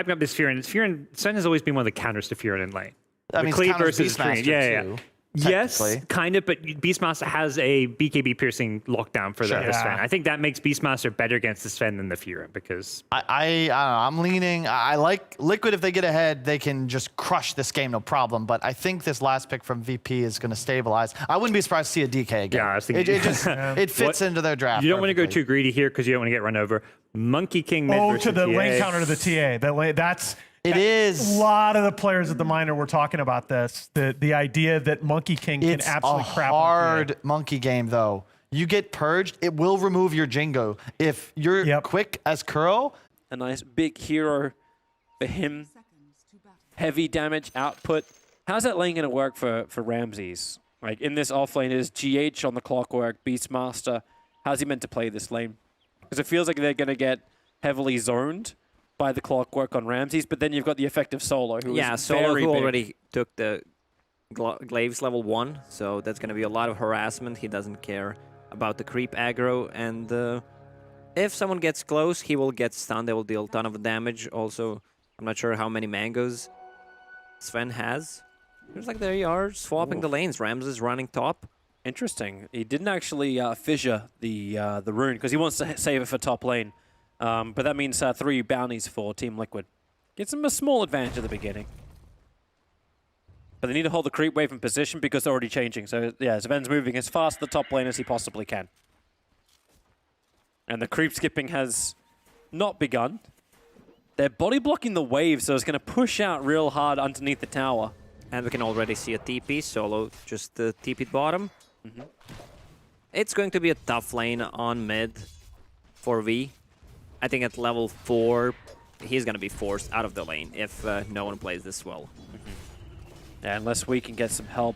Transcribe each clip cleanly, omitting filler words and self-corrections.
hyping up this Furin. Sven has always been one of the counters to Furin in lane. I mean, Cleave counters versus Green. Beastmaster Yeah. too, Yes, technically. kind of, but Beastmaster has a BKB piercing lockdown for the Sven. I think that makes Beastmaster better against the Sven than the Furin because I don't know, I'm leaning. I like Liquid. If they get ahead, they can just crush this game, no problem. But I think this last pick from VP is going to stabilize. I wouldn't be surprised to see a DK again. Yeah, I was thinking it fits into their draft. You don't want to go perfectly. too greedy here because you don't want to get run over. Monkey King mid versus to the TA. lane counter to the TA. It is. A lot of the players at the minor were talking about this. The idea that Monkey King can It's absolutely a crap on hard monkey game, though. You get purged, it will remove your Jingo. If you're quick as Kuro, A nice big hero for him. Heavy damage output. How's that lane going to work for Ramses? Like in this offlane, is GH on the clockwork, Beastmaster. How's he meant to play this lane? Because it feels like they're going to get heavily zoned by the clockwork on Ramses, but then you've got the effect of Solo, who is Solo very who big. already took the Glaives level 1, so that's going to be a lot of harassment. He doesn't care about the creep aggro, and if someone gets close, he will get stunned. They will deal a ton of damage. Also, I'm not sure how many mangoes Sven has. Looks like they are swapping the lanes. Rams is running top. Interesting. He didn't actually fissure the rune because he wants to save it for top lane. But that means 3 bounties for Team Liquid. Gets them a small advantage at the beginning. But they need to hold the creep wave in position because they're already changing. So yeah, Sven's moving as fast to the top lane as he possibly can. And the creep skipping has not begun. They're body blocking the wave, so it's going to push out real hard underneath the tower. And we can already see a TP. Solo just TP'd bottom. It's going to be a tough lane on mid for V. I think at level 4, he's going to be forced out of the lane if no one plays this well. Yeah, unless we can get some help.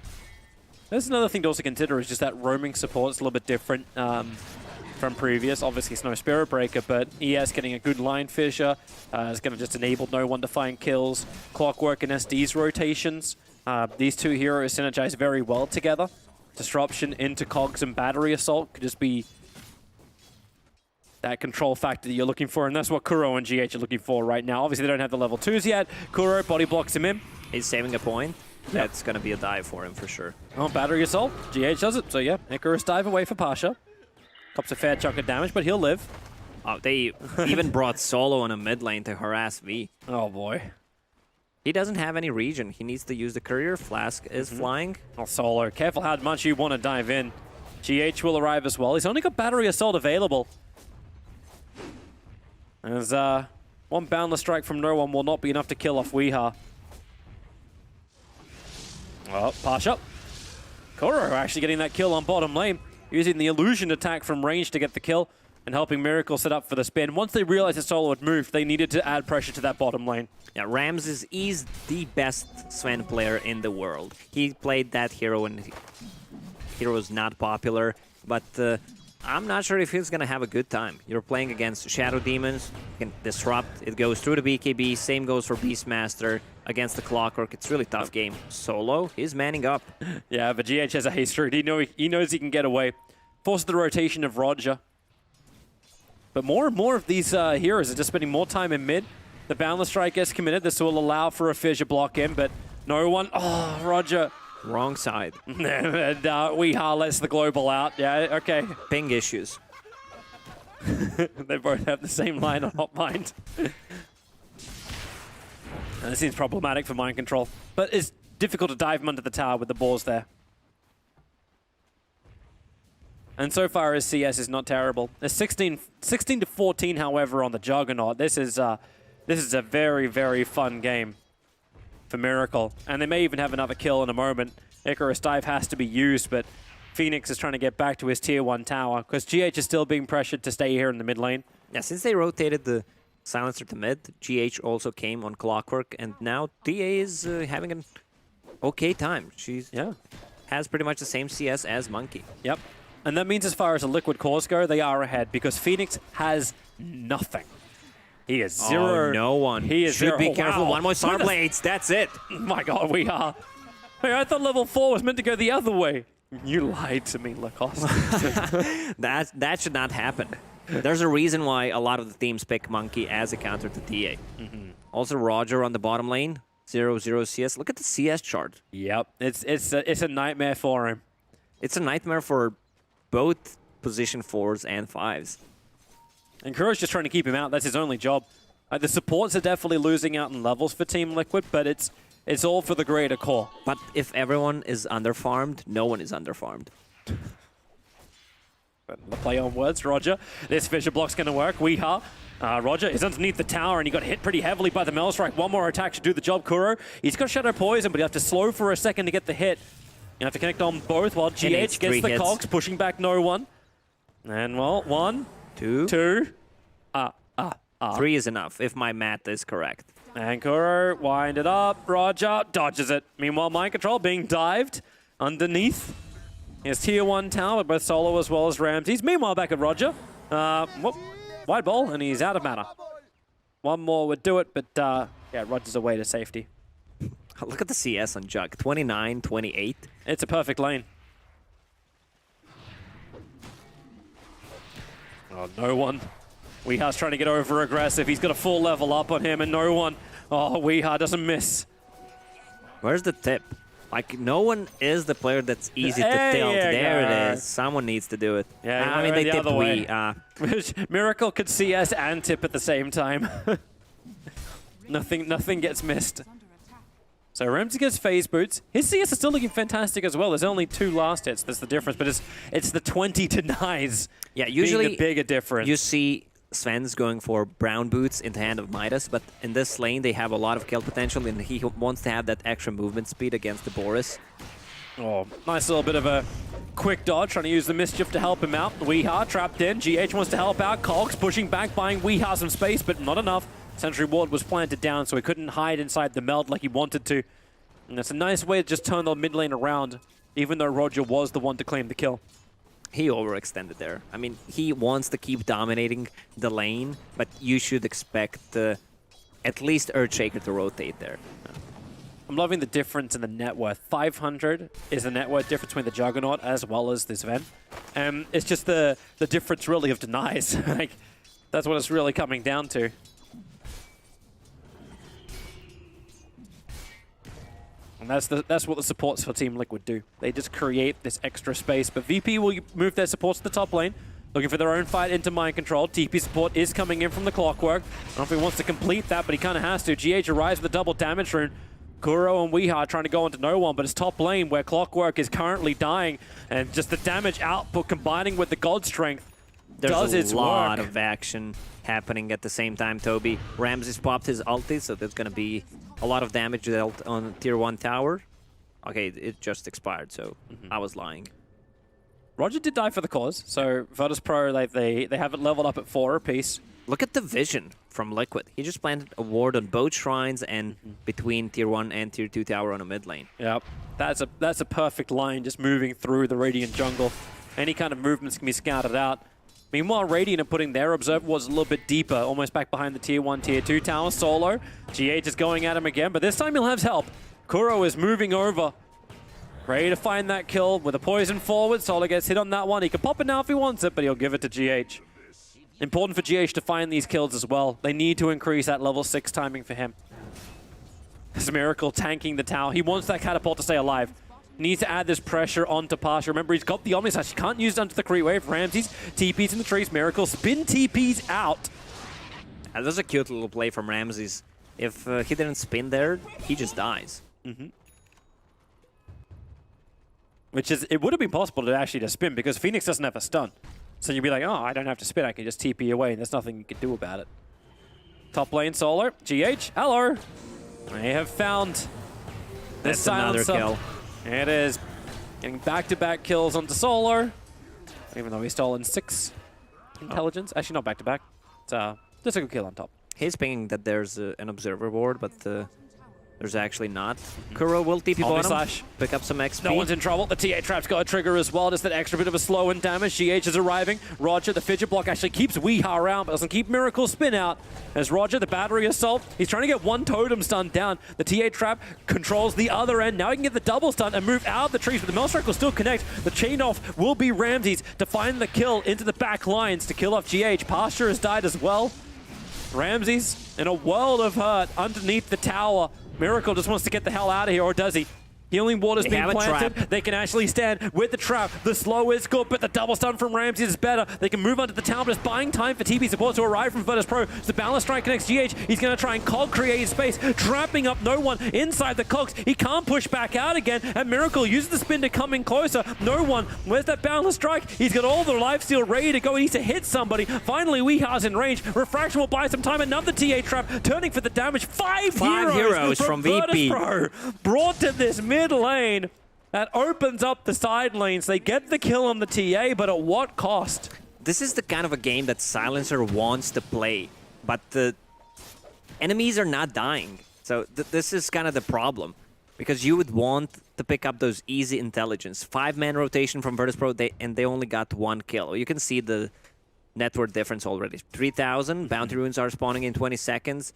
There's another thing to also consider is just that roaming support is a little bit different from previous. Obviously, it's no Spirit Breaker, but ES getting a good line fissure is going to just enable no one to find kills. Clockwork and SD's rotations. These two heroes synergize very well together. Disruption into Cogs and Battery Assault could just be that control factor that you're looking for, and that's what Kuro and GH are looking for right now. Obviously, they don't have the level 2s yet. Kuro body blocks him in. He's saving a point. That's going to be a dive for him for sure. Oh, Battery Assault. GH does it. So yeah, Icarus dive away for Pasha. Cops a fair chunk of damage, but he'll live. Oh, they even brought Solo on a mid lane to harass V. Oh boy. He doesn't have any regen. He needs to use the courier. Flask is flying. Oh, Solo, careful how much you want to dive in. GH will arrive as well. He's only got Battery Assault available. As one Boundless Strike from no one will not be enough to kill off Weeha. Oh, Pasha. Kuro actually getting that kill on bottom lane, using the illusion attack from range to get the kill and helping Miracle set up for the spin. Once they realized that Solo had moved, they needed to add pressure to that bottom lane. Yeah, Ramses is the best Sven player in the world. He played that hero and hero is not popular, but I'm not sure if he's going to have a good time. You're playing against Shadow Demons, you can disrupt, it goes through the BKB, same goes for Beastmaster against the Clockwork. It's a really tough game. Solo, he's manning up. Yeah, but GH has a haste route. He knows he can get away. Forces the rotation of Roger. But more and more of these heroes are just spending more time in mid. The Boundless Strike gets committed. This will allow for a fissure block in, but no one... Oh, Roger. Wrong side. And Weeha lets the global out. Yeah, okay. Ping issues. They both have the same line on Hot Mind. And this seems problematic for Mind Control. But it's difficult to dive him under the tower with the balls there. And so far as CS is not terrible. There's 16 to 14, however, on the Juggernaut. This is a very, very fun game for Miracle. And they may even have another kill in a moment. Icarus dive has to be used, but Phoenix is trying to get back to his tier 1 tower because GH is still being pressured to stay here in the mid lane. Yeah, since they rotated the Silencer to mid, GH also came on Clockwork, and now TA is having an okay time. She's has pretty much the same CS as Monkey. Yep. And that means as far as the Liquid cores go, they are ahead because Phoenix has nothing. He is zero. Oh, no one. He is Should zero. be careful. Wow. One more Star Blades. That's it. Oh my god, we are. Hey, I thought level 4 was meant to go the other way. You lied to me, Lacoste. That should not happen. There's a reason why a lot of the teams pick Monkey as a counter to TA. Also, Roger on the bottom lane, 0-0 CS. Look at the CS chart. Yep, it's a nightmare for him. It's a nightmare for both position 4s and 5s. And Kuro's just trying to keep him out. That's his only job. The supports are definitely losing out in levels for Team Liquid, but it's all for the greater core. But if everyone is underfarmed, no one is underfarmed. But the play on words, Roger. This Fissure Block's going to work. Weeha. Roger is underneath the tower, and he got hit pretty heavily by the Maelstrom. One more attack should do the job, Kuro. He's got Shadow Poison, but you have to slow for a second to get the hit. You have to connect on both while GH gets the hits. cogs, pushing back no one. And, well, 1, 2, 2. 3 is enough, if my math is correct. And Kuro wind it up. Roger dodges it. Meanwhile, Mind Control being dived underneath his tier 1 tower with both Solo as well as Ramses. Meanwhile, back at Roger. Wide ball, and he's out of mana. One more would do it, but yeah, Roger's away to safety. Look at the CS on Jug, 29, 28. It's a perfect lane. Oh, no one. Weeha's trying to get over aggressive. He's got a full level up on him, and no one. Oh, Weeha doesn't miss. Where's the tip? Like, no one is the player that's easy to tilt. There it is. Someone needs to do it. Yeah, I mean, they tipped Wii. Miracle could CS and tip at the same time. Nothing gets missed. So Ramsey gets phase boots. His CS is still looking fantastic as well. There's only 2 last hits. That's the difference. But it's the 20 denies. Yeah, usually being the bigger difference. You see Sven's going for brown boots in the hand of Midas, but in this lane they have a lot of kill potential, and he wants to have that extra movement speed against the Boris. Oh, nice little bit of a quick dodge, trying to use the mischief to help him out. Weeha trapped in. GH wants to help out. Cogs pushing back, buying Weeha some space, but not enough. Sentry Ward was planted down, so he couldn't hide inside the meld like he wanted to. And it's a nice way to just turn the mid lane around, even though Roger was the one to claim the kill. He overextended there. I mean, he wants to keep dominating the lane, but you should expect at least Earthshaker to rotate there. I'm loving the difference in the net worth. 500 is the net worth difference between the Juggernaut as well as this Ven. It's just the difference really of denies. Like, that's what it's really coming down to. And that's what the supports for Team Liquid do. They just create this extra space. But VP will move their supports to the top lane, looking for their own fight into Mind Control. TP support is coming in from the Clockwork. I don't know if he wants to complete that, but he kind of has to. GH arrives with a double damage rune. Kuro and Weeha trying to go into no one, but it's top lane where Clockwork is currently dying. And just the damage output combining with the God Strength does its work. There's a lot of action happening at the same time, Toby. Ramses popped his ulti, so there's going to be a lot of damage dealt on tier 1 tower. Okay, it just expired, so I was lying. Roger did die for the cause, so Virtus Pro, like, they have it leveled up at 4 apiece. Look at the vision from Liquid. He just planted a ward on both shrines and between tier 1 and tier 2 tower on a mid lane. Yep, that's a perfect line, just moving through the Radiant jungle. Any kind of movements can be scouted out. Meanwhile, Radiant are putting their observer wards a little bit deeper, almost back behind the tier 1, tier 2 tower. Solo, GH is going at him again, but this time he'll have help. Kuro is moving over, ready to find that kill with a poison forward. Solo gets hit on that one. He can pop it now if he wants it, but he'll give it to GH. Important for GH to find these kills as well. They need to increase that level 6 timing for him. There's a Miracle tanking the tower. He wants that catapult to stay alive. Needs to add this pressure onto Pasha. Remember, he's got the Omnislash. He can't use it onto the creep wave. Ramses TP's in the trees. Miracle spin TP's out. And that's a cute little play from Ramses. If he didn't spin there, he just dies. Which is, it would have been possible to actually just spin because Phoenix doesn't have a stun. So you'd be like, oh, I don't have to spin. I can just TP away, and there's nothing you can do about it. Top lane Solar. GH, hello. They have found this That's another kill. It is getting back-to-back kills onto Solar, even though he's stolen 6 intelligence. Actually, not back-to-back. It's just a good kill on top. He's pinging that there's an observer ward, but there's actually not. Kuro will TP bottom, pick up some XP. No one's in trouble. The TA trap's got a trigger as well. Just that extra bit of a slow and damage. GH is arriving. Roger, the fidget block actually keeps Weeha around, but doesn't keep Miracle spin out. As Roger, the battery assault, he's trying to get one totem stun down. The TA trap controls the other end. Now he can get the double stun and move out of the trees, but the Maelstrom will still connect. The chain off will be Ramses to find the kill into the back lines to kill off GH. Pasture has died as well. Ramsey's in a world of hurt underneath the tower. Miracle just wants to get the hell out of here, or does he? Healing water's being planted. They can actually stand with the trap. The slow is good, but the double stun from Ramsey is better. They can move onto the tower, but it's buying time for TP support to arrive from Virtus Pro. The balance strike connects GH. He's going to try and cog create space, trapping up no one inside the cogs. He can't push back out again, and Miracle uses the spin to come in closer. No one. Where's that balance strike? He's got all the lifesteal ready to go. He needs to hit somebody. Finally, Weeha's in range. Refraction will buy some time. Another TA trap, turning for the damage. Five heroes from VP. Pro brought to this mid lane. That opens up the side lanes. They get the kill on the TA, but at what cost? This is the kind of a game that Silencer wants to play, but the enemies are not dying. So this is kind of the problem, because you would want to pick up those easy intelligence. 5-man rotation from Virtus Pro, and they only got 1 kill. You can see the net worth difference already. 3,000, bounty runes are spawning in 20 seconds.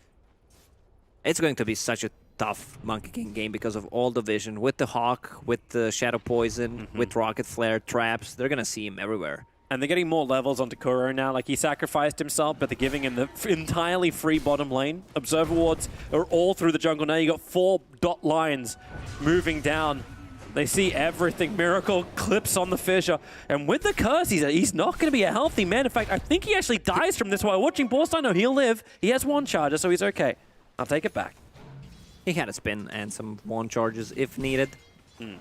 It's going to be such a tough Monkey King game because of all the vision. With the Hawk, with the Shadow Poison, with Rocket Flare, traps, they're going to see him everywhere. And they're getting more levels onto Kuro now. Like, he sacrificed himself, but they're giving him the entirely free bottom lane. Observer wards are all through the jungle now. You got 4 dot lines moving down. They see everything. Miracle clips on the fissure. And with the curse, he's not going to be a healthy man. In fact, I think he actually dies from this while watching Borstein. No, he'll live. He has 1 charger, so he's okay. I'll take it back. He had a spin and some 1 charges if needed.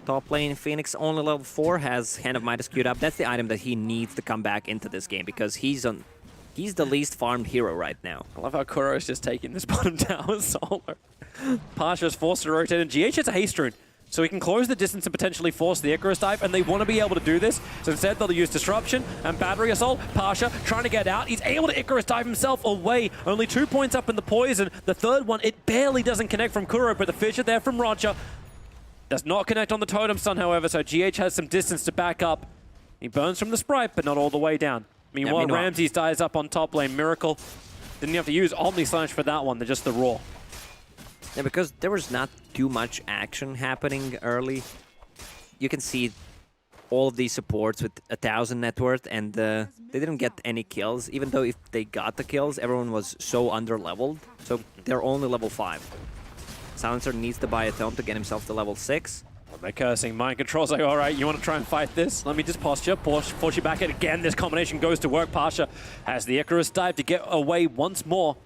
Top lane, Phoenix only level 4, has Hand of Midas queued up. That's the item that he needs to come back into this game, because he's the least farmed hero right now. I love how Kuro's just taking this bottom tower solo. Pasha's forced to rotate, and GH has a haste rune, so he can close the distance and potentially force the Icarus dive, and they want to be able to do this. So instead, they'll use Disruption and Battery Assault. Pasha trying to get out. He's able to Icarus dive himself away. Only 2 points up in the poison. The third one, it barely doesn't connect from Kuro, but the fissure there from Roger does not connect on the Totem Stun, however, so GH has some distance to back up. He burns from the Sprite, but not all the way down. Meanwhile, Ramses dies up on top lane. Miracle didn't have to use Omni Slash for that one. They're just the raw. Yeah, because there was not too much action happening early. You can see all of these supports with 1,000 net worth, and they didn't get any kills. Even though if they got the kills, everyone was so under-leveled. So they're only level 5. Silencer needs to buy a tome to get himself to level 6. Well, they're cursing. Mind Control's like, all right, you want to try and fight this? Let me just posture, force you back it again. This combination goes to work. Pasha has the Icarus dive to get away once more.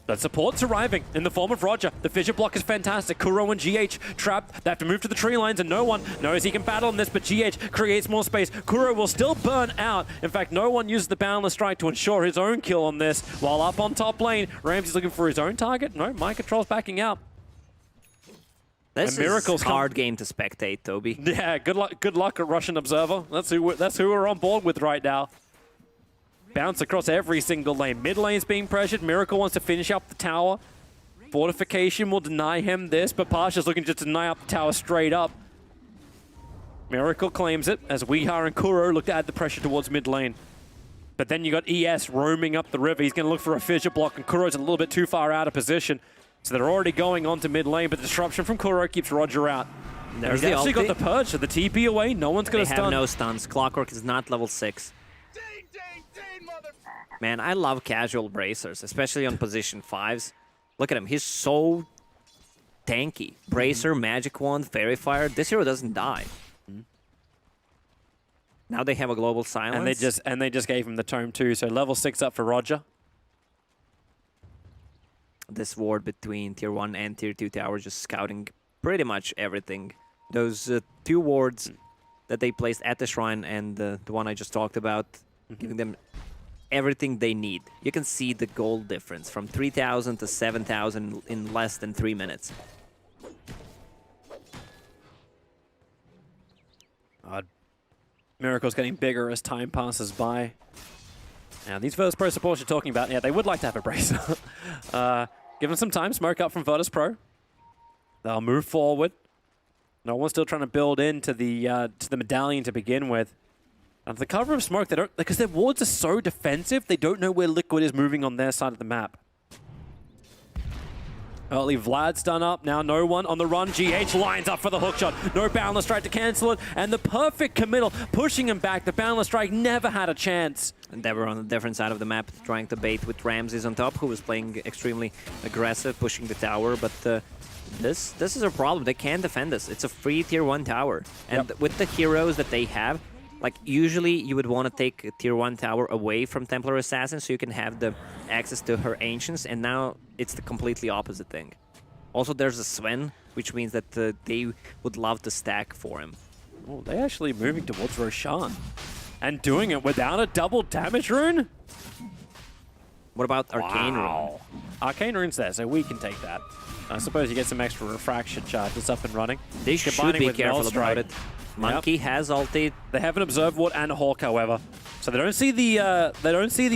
But support's arriving in the form of Roger. The fissure block is fantastic. Kuro and GH trapped. They have to move to the tree lines, and no one knows he can battle on this, but GH creates more space. Kuro will still burn out. In fact, no one uses the Boundless Strike to ensure his own kill on this. While up on top lane, Ramsey's looking for his own target. No, Mind Control's backing out. This is a hard game to spectate, Toby. Yeah, good luck, Russian Observer. That's who we're on board with right now. Bounce across every single lane. Mid lane's being pressured. Miracle wants to finish up the tower. Fortification will deny him this, but Pasha's looking to deny up the tower straight up. Miracle claims it as Weeha and Kuro look to add the pressure towards mid lane. But then you got ES roaming up the river. He's going to look for a fissure block, and Kuro's a little bit too far out of position. So they're already going on to mid lane, but the disruption from Kuro keeps Roger out. There's He's actually got the purge, so the TP away. No one's going to stun. They have no stuns. Clockwork is not level 6. Man, I love casual bracers, especially on position 5s. Look at him. He's so tanky. Bracer, Magic Wand, Fairy Fire. This hero doesn't die. Now they have a global silence. And they just gave him the tome too, so level 6 up for Roger. This ward between tier 1 and tier 2 towers just scouting pretty much everything. Those 2 wards that they placed at the shrine and the one I just talked about, giving them everything they need. You can see the gold difference from 3,000 to 7,000 in less than 3 minutes. Miracle's getting bigger as time passes by. Now, these Virtus Pro supports you're talking about, yeah, they would like to have a bracer. Give them some time, smoke up from Virtus Pro. They'll move forward. No one's still trying to build into the medallion to begin with. And for the cover of smoke, they don't, because their wards are so defensive, they don't know where Liquid is moving on their side of the map. Early Vlad's done up, now no one on the run. GH lines up for the hookshot. No Boundless Strike to cancel it, and the perfect committal, pushing him back. The Boundless Strike never had a chance. And they were on a different side of the map, trying to bait with Ramses on top, who was playing extremely aggressive, pushing the tower. But this is a problem. They can't defend this. It's a free tier 1 tower. And with the heroes that they have, like usually you would want to take a tier 1 tower away from Templar Assassin so you can have the access to her Ancients, and now it's the completely opposite thing. Also, there's a Sven, which means that they would love to stack for him. Oh, they actually moving towards Roshan. And doing it without a double damage rune? What about Arcane Rune? Arcane Rune's there, so we can take that. I suppose you get some extra refraction charges up and running. They should Combining be with careful Maelstrom. about it. Monkey has ulti. They have an Observer Ward and a Hawk, however, so they don't see the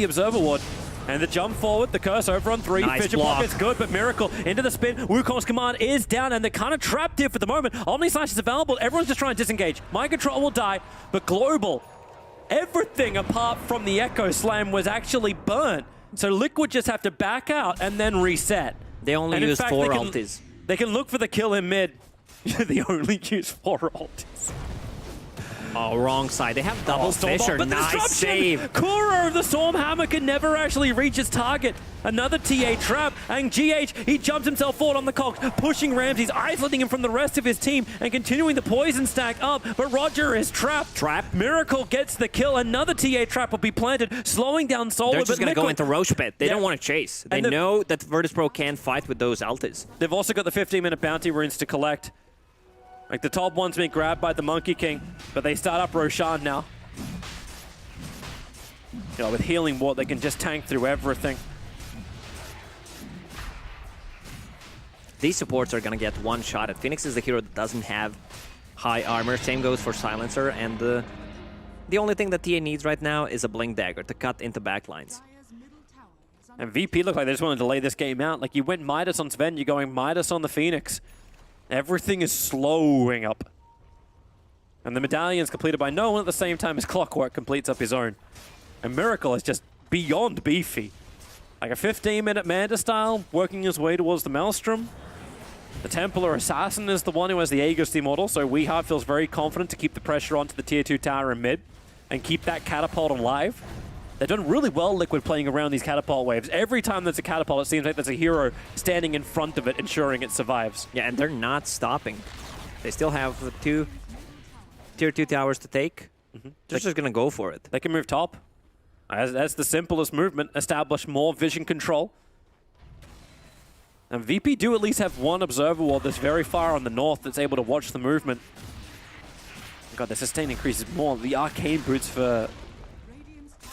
Observer Ward. And the jump forward, the curse over on 3. Nice Fissure block. Block is good, but Miracle into the spin. Wukong's command is down, and they're kind of trapped here for the moment. Omni Slash is available. Everyone's just trying to disengage. Mind Control will die, but Global, everything apart from the Echo Slam was actually burnt. So Liquid just have to back out and then reset. They only use 4 ultis. They can look for the kill in mid. They only use 4 ultis. Oh, wrong side. They have double Fissure. But the Nice disruption! save. Kuro, the Storm Hammer, can never actually reach his target. Another TA trap, and GH, he jumps himself forward on the cogs, pushing Ramses, isolating him from the rest of his team, and continuing the poison stack up, but Roger is trapped. Miracle gets the kill. Another TA trap will be planted, slowing down Solar. They're just going to go into Roche Pit. They Yeah. don't want to chase. They know that Virtus Pro can't fight with those ultis. They've also got the 15-minute bounty runes to collect. Like, the top one's being grabbed by the Monkey King, but they start up Roshan now. You know, with Healing Ward, they can just tank through everything. These supports are going to get one shot at. Phoenix is the hero that doesn't have high armor. Same goes for Silencer, and the only thing that TA needs right now is a Blink Dagger to cut into backlines. And VP look like they just want to delay this game out. Like, you went Midas on Sven, you're going Midas on the Phoenix. Everything is slowing up. And the medallion's completed by no one at the same time as Clockwork completes up his own. And Miracle is just beyond beefy. Like a 15-minute Manda style, working his way towards the Maelstrom. The Templar Assassin is the one who has the Aegis Immortal, so Weehart feels very confident to keep the pressure onto the Tier 2 tower in mid and keep that catapult alive. They've done really well, Liquid, playing around these catapult waves. Every time there's a catapult, it seems like there's a hero standing in front of it, ensuring it survives. Yeah, and they're not stopping. They still have 2 Tier 2 towers to take. They're just going to go for it. They can move top. That's the simplest movement. Establish more vision control. And VP do at least have one Observer Ward that's very far on the north that's able to watch the movement. God, the sustain increases more. The Arcane Boots for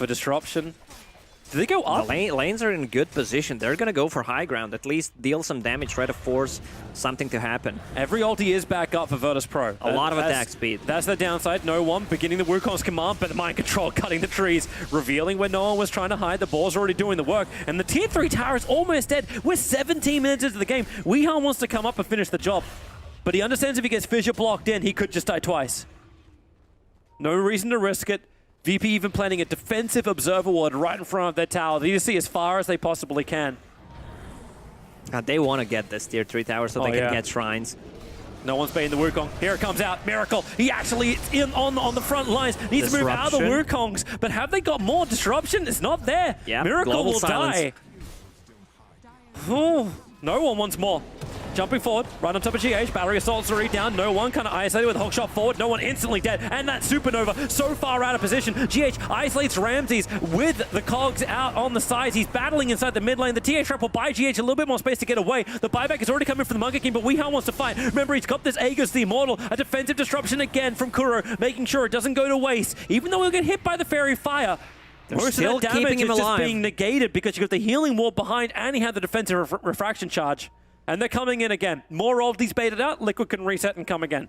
disruption. Do they go up? The lanes are in good position. They're going to go for high ground, at least deal some damage, try to force something to happen. Every ulti is back up for Virtus Pro. A lot of attack speed. That's the downside. No one beginning the Wukong's command, but the Mind Control cutting the trees, revealing where no one was trying to hide. The ball's already doing the work, and the Tier 3 tower is almost dead. We're 17 minutes into the game. Weehan wants to come up and finish the job, but he understands if he gets Fissure blocked in, he could just die twice. No reason to risk it. VP even planning a defensive Observer Ward right in front of their tower. They need to see as far as they possibly can. They want to get this Tier 3 tower so they can get shrines. No one's baiting the Wukong. Here it comes out. Miracle. He actually is in on the front lines. Needs to move out of the Wukongs. But have they got more disruption? It's not there. Yeah, Miracle will die. Oh, no one wants more. Jumping forward, right on top of GH. Battery Assault's already down. No one kind of isolated with a hook shot forward. No one instantly dead. And that Supernova so far out of position. GH isolates Ramses with the cogs out on the sides. He's battling inside the mid lane. The TA trap will buy GH a little bit more space to get away. The buyback is already coming from the Monkey King, but Weehan wants to fight. Remember, he's got this Aegis the Immortal. A defensive disruption again from Kuro, making sure it doesn't go to waste. Even though he'll get hit by the Fairy Fire, most of that damage is just being negated because you got the healing wall behind and he had the defensive refraction charge. And they're coming in again. More ultis baited out. Liquid can reset and come again.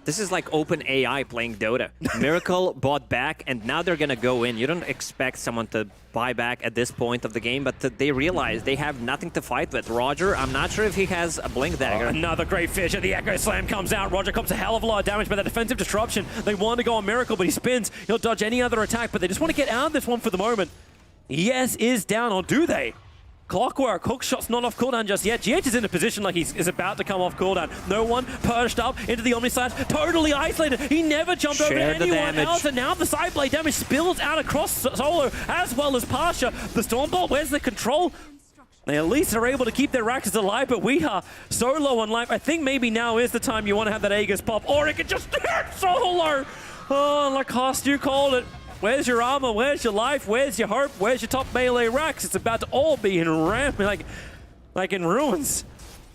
This is like open AI playing Dota. Miracle bought back, and now they're going to go in. You don't expect someone to buy back at this point of the game, but they realize they have nothing to fight with. Roger, I'm not sure if he has a Blink Dagger. Another great Fissure. The Echo Slam comes out. Roger comes a hell of a lot of damage by the defensive disruption. They want to go on Miracle, but he spins. He'll dodge any other attack, but they just want to get out of this one for the moment. ES is down, or do they? Clockwork, hook shot's not off cooldown just yet. GH is in a position like is about to come off cooldown. No one perched up into the Omni side, totally isolated. He never jumped over to anyone else, and now the side blade damage spills out across Solo as well as Pasha. The Stormbolt, where's the control? They at least are able to keep their Raxes alive, but we are so low on life. I think maybe now is the time you want to have that Aegis pop, or it could just hit Solo! Oh, Lacoste, you called it. Where's your armor? Where's your life? Where's your hope? Where's your top melee Rax? It's about to all be in like in ruins.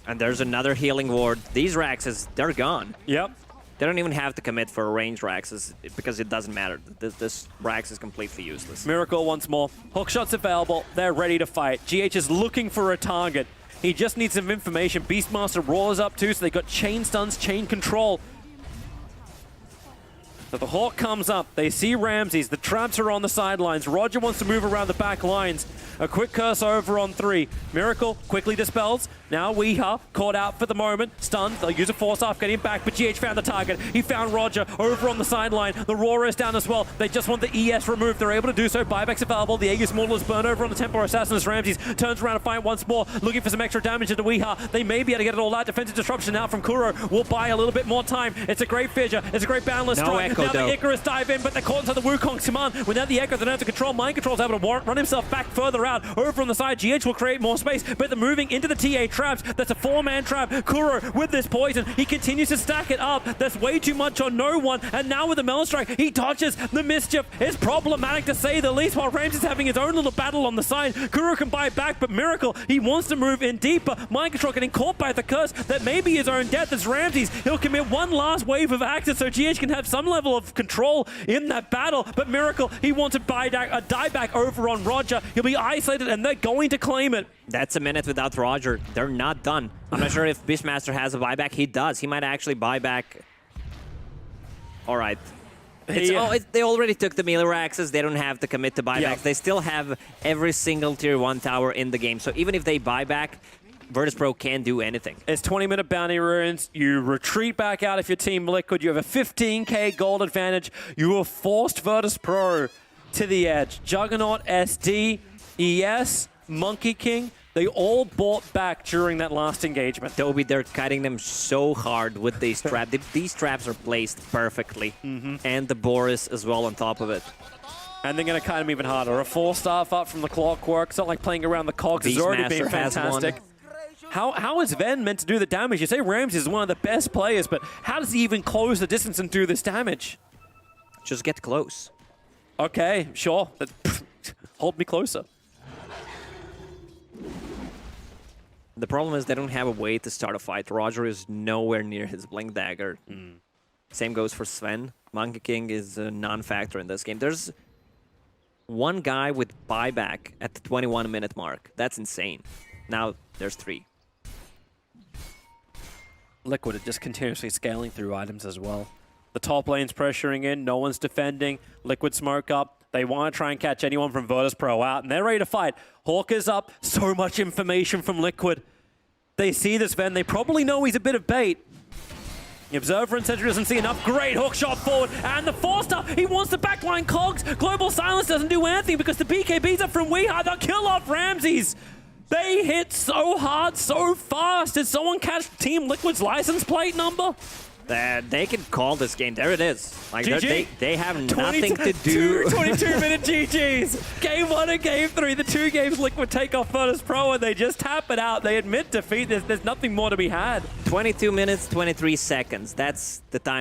And there's another healing ward. These Raxes, they're gone. Yep. They don't even have to commit for a ranged Raxes because it doesn't matter. This Rax is completely useless. Miracle once more. Hookshot's available. They're ready to fight. GH is looking for a target. He just needs some information. Beastmaster roars up too, so they got chain stuns, chain control. So the Hawk comes up. They see Ramses. The traps are on the sidelines. Roger wants to move around the back lines. A quick curse over on 3. Miracle quickly dispels. Now Weeha caught out for the moment. Stunned. They'll use a force off, get him back, but GH found the target. He found Roger over on the sideline. The Roar is down as well. They just want the ES removed. They're able to do so. Buyback's available. The Aegis Mortal is burned over on the Templar Assassin as Ramses turns around to fight once more, looking for some extra damage into Weeha. They may be able to get it all out. Defensive disruption now from Kuro will buy a little bit more time. It's a great fissure. It's a great boundless strike. Now the Icarus dive in, but they're caught inside the Wukong's command. Without the Echo, they don't have to control. Mind Control's able to run himself back further out. Over on the side, GH will create more space, but they're moving into the TA traps. That's a 4-man trap. Kuro with this poison, he continues to stack it up. That's way too much on no one, and now with the Melon Strike, he dodges the mischief. It's problematic to say the least, while Ramses having his own little battle on the side. Kuro can buy back, but Miracle, he wants to move in deeper. Mind Control getting caught by the curse that may be his own death as Ramses. He'll commit one last wave of access so GH can have some level of control in that battle, but Miracle, he wants to die back over on Roger. He'll be isolated, and they're going to claim it. That's a minute without Roger. They're not done. I'm not sure if Beastmaster has a buyback. He does. He might actually buy back. All right. They already took the melee Raxes. They don't have to commit to buybacks. Yeah. They still have every single tier 1 tower in the game. So even if they buy back, Virtus.pro can't do anything. It's 20-minute bounty ruins. You retreat back out if you're Team Liquid. You have a 15k gold advantage. You have forced Virtus.pro to the edge. Juggernaut, SD, ES, Monkey King, they all bought back during that last engagement. Toby, they're cutting them so hard with these traps. These traps are placed perfectly. And the Boris as well on top of it. And they're going to cut him even harder. A 4-staff up from the Clockwork. It's not like playing around the cogs. It's already been fantastic. How is Ven meant to do the damage? You say Ramses is one of the best players, but how does he even close the distance and do this damage? Just get close. Okay, sure. Hold me closer. The problem is they don't have a way to start a fight. Roger is nowhere near his Blink Dagger. Same goes for Sven. Monkey King is a non-factor in this game. There's one guy with buyback at the 21-minute mark. That's insane. Now there's 3. Liquid are just continuously scaling through items as well. The top lane's pressuring in. No one's defending. Liquid smoke up. They want to try and catch anyone from Virtus.pro out, and they're ready to fight. Hawk is up. So much information from Liquid. They see this Ven. They probably know he's a bit of bait. The Observer and Sentry doesn't see enough. Great hook shot forward. And the 4-star, he wants the backline cogs. Global Silence doesn't do anything because the BKBs are from Weeha. They'll kill off Ramses. They hit so hard, so fast. Did someone catch Team Liquid's license plate number? They can call this game. There it is. Like they have nothing to 22 do. 22-minute GGs. Game 1 and Game 3. The 2 games Liquid take off Virtus.pro, and they just tap it out. They admit defeat. There's nothing more to be had. 22 minutes, 23 seconds. That's the time.